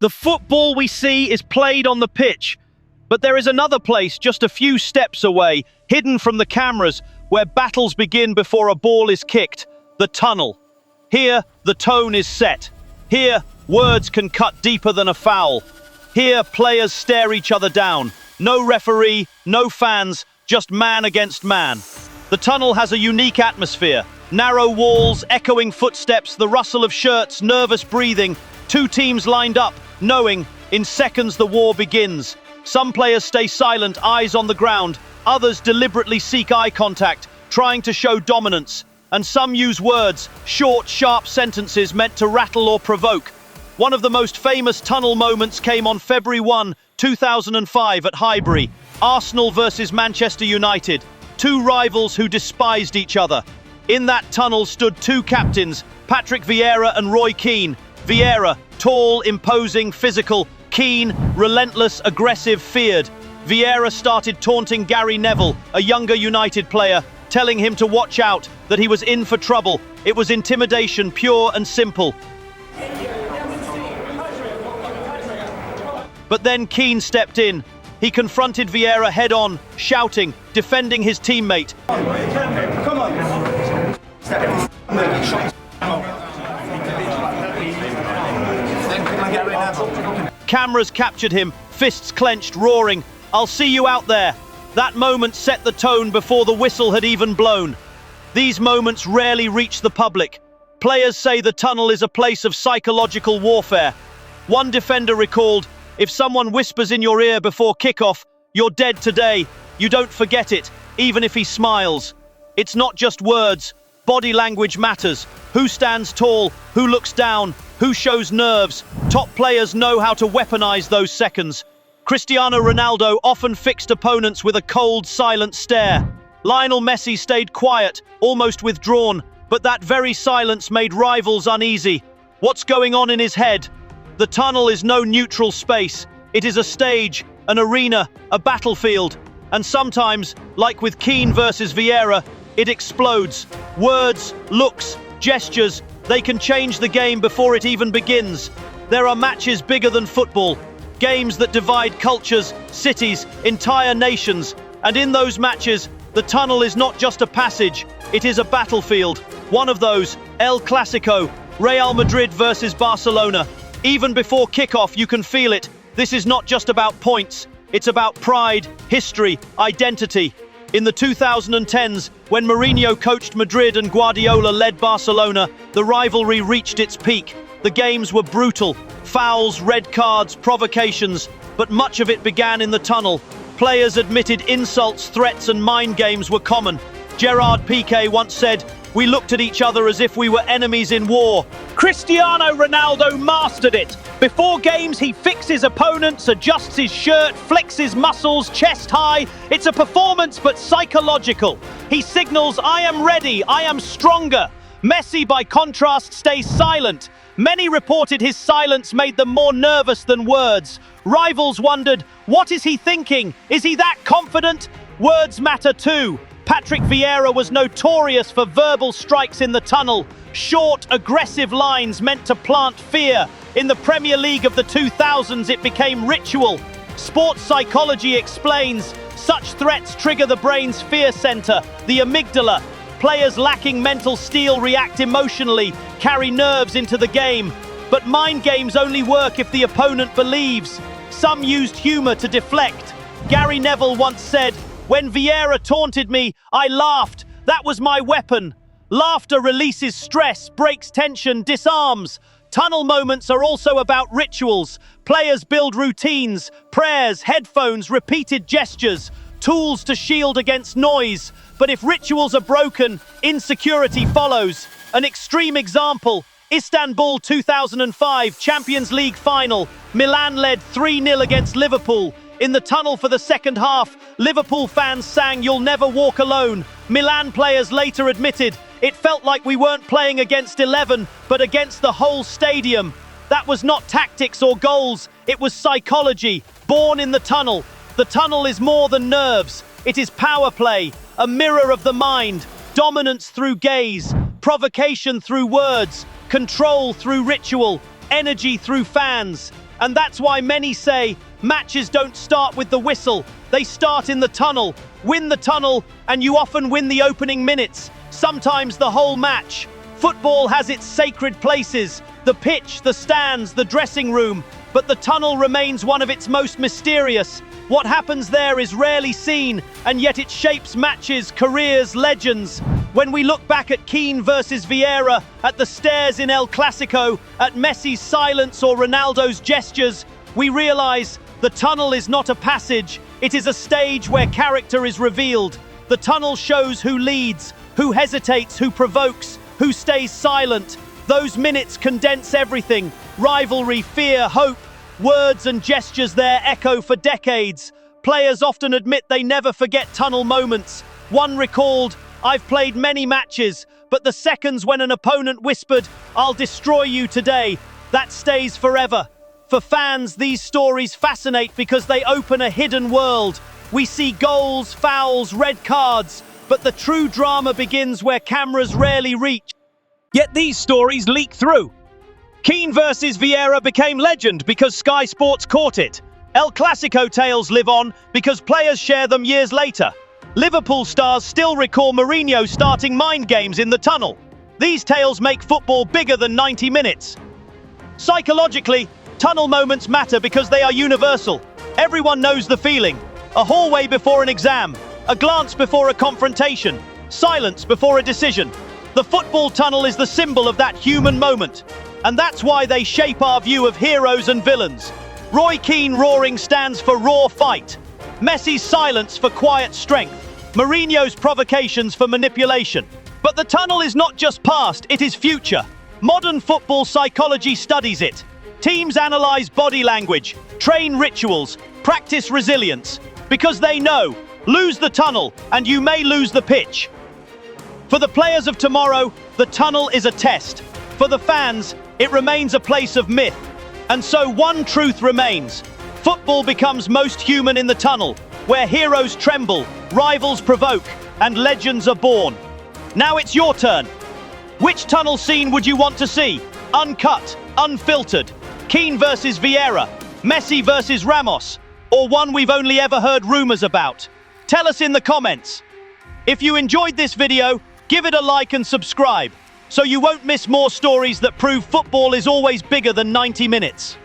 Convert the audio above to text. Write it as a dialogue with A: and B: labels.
A: The football we see is played on the pitch, but there is another place just a few steps away, hidden from the cameras, where battles begin before a ball is kicked: the tunnel. Here, the tone is set. Here, words can cut deeper than a foul. Here, players stare each other down. No referee, no fans, just man against man. The tunnel has a unique atmosphere. Narrow walls, echoing footsteps, the rustle of shirts, nervous breathing. Two teams lined up, knowing, in seconds the war begins. Some players stay silent, eyes on the ground. Others deliberately seek eye contact, trying to show dominance. And some use words, short, sharp sentences meant to rattle or provoke. One of the most famous tunnel moments came on February 1, 2005 at Highbury. Arsenal versus Manchester United. Two rivals who despised each other. In that tunnel stood two captains, Patrick Vieira and Roy Keane. Vieira, tall, imposing, physical. Keane, relentless, aggressive, feared. Vieira started taunting Gary Neville, a younger United player, telling him to watch out, that he was in for trouble. It was intimidation, pure and simple. But then Keane stepped in. He confronted Vieira head-on, shouting, defending his teammate. Come on. Cameras captured him, fists clenched, roaring, "I'll see you out there." That moment set the tone before the whistle had even blown. These moments rarely reach the public. Players say the tunnel is a place of psychological warfare. One defender recalled, "If someone whispers in your ear before kickoff, 'You're dead today,' you don't forget it, even if he smiles." It's not just words. Body language matters. Who stands tall? Who looks down? Who shows nerves? Top players know how to weaponize those seconds. Cristiano Ronaldo often fixed opponents with a cold, silent stare. Lionel Messi stayed quiet, almost withdrawn, but that very silence made rivals uneasy. What's going on in his head? The tunnel is no neutral space. It is a stage, an arena, a battlefield. And sometimes, like with Keane versus Vieira, it explodes. Words, looks, gestures, they can change the game before it even begins. There are matches bigger than football, games that divide cultures, cities, entire nations. And in those matches, the tunnel is not just a passage, it is a battlefield. One of those, El Clasico, Real Madrid versus Barcelona. Even before kickoff, you can feel it. This is not just about points, it's about pride, history, identity. In the 2010s, when Mourinho coached Madrid and Guardiola led Barcelona, the rivalry reached its peak. The games were brutal. Fouls, red cards, provocations, but much of it began in the tunnel. Players admitted insults, threats and mind games were common. Gerard Piqué once said, "We looked at each other as if we were enemies in war." Cristiano Ronaldo mastered it. Before games, he fixes opponents, adjusts his shirt, flexes muscles, chest high. It's a performance, but psychological. He signals, "I am ready, I am stronger." Messi, by contrast, stays silent. Many reported his silence made them more nervous than words. Rivals wondered, what is he thinking? Is he that confident? Words matter too. Patrick Vieira was notorious for verbal strikes in the tunnel. Short, aggressive lines meant to plant fear. In the Premier League of the 2000s, it became ritual. Sports psychology explains, such threats trigger the brain's fear center, the amygdala. Players lacking mental steel react emotionally, carry nerves into the game. But mind games only work if the opponent believes. Some used humor to deflect. Gary Neville once said, "When Vieira taunted me, I laughed. That was my weapon." Laughter releases stress, breaks tension, disarms. Tunnel moments are also about rituals. Players build routines, prayers, headphones, repeated gestures, tools to shield against noise. But if rituals are broken, insecurity follows. An extreme example, Istanbul 2005 Champions League final. Milan led 3-0 against Liverpool. In the tunnel for the second half, Liverpool fans sang "You'll never walk alone." Milan players later admitted, "It felt like we weren't playing against 11, but against the whole stadium." That was not tactics or goals, it was psychology, born in the tunnel. The tunnel is more than nerves. It is power play, a mirror of the mind, dominance through gaze, provocation through words, control through ritual, energy through fans. And that's why many say matches don't start with the whistle, they start in the tunnel. Win the tunnel, and you often win the opening minutes, sometimes the whole match. Football has its sacred places, the pitch, the stands, the dressing room, but the tunnel remains one of its most mysterious. What happens there is rarely seen, and yet it shapes matches, careers, legends. When we look back at Keane versus Vieira, at the stairs in El Clasico, at Messi's silence or Ronaldo's gestures, we realize the tunnel is not a passage, it is a stage where character is revealed. The tunnel shows who leads, who hesitates, who provokes, who stays silent. Those minutes condense everything: rivalry, fear, hope. Words and gestures there echo for decades. Players often admit they never forget tunnel moments. One recalled, "I've played many matches, but the seconds when an opponent whispered, 'I'll destroy you today,' that stays forever." For fans, these stories fascinate because they open a hidden world. We see goals, fouls, red cards, but the true drama begins where cameras rarely reach. Yet these stories leak through. Keane versus Vieira became legend because Sky Sports caught it. El Clasico tales live on because players share them years later. Liverpool stars still recall Mourinho starting mind games in the tunnel. These tales make football bigger than 90 minutes. Psychologically, tunnel moments matter because they are universal. Everyone knows the feeling. A hallway before an exam, a glance before a confrontation, silence before a decision. The football tunnel is the symbol of that human moment. And that's why they shape our view of heroes and villains. Roy Keane roaring stands for raw fight. Messi's silence for quiet strength. Mourinho's provocations for manipulation. But the tunnel is not just past, it is future. Modern football psychology studies it. Teams analyze body language, train rituals, practice resilience, because they know, lose the tunnel and you may lose the pitch. For the players of tomorrow, the tunnel is a test. For the fans, it remains a place of myth. And so one truth remains. Football becomes most human in the tunnel, where heroes tremble, rivals provoke, and legends are born. Now it's your turn. Which tunnel scene would you want to see? Uncut, unfiltered. Keane versus Vieira, Messi versus Ramos, or one we've only ever heard rumors about? Tell us in the comments. If you enjoyed this video, give it a like and subscribe, so you won't miss more stories that prove football is always bigger than 90 minutes.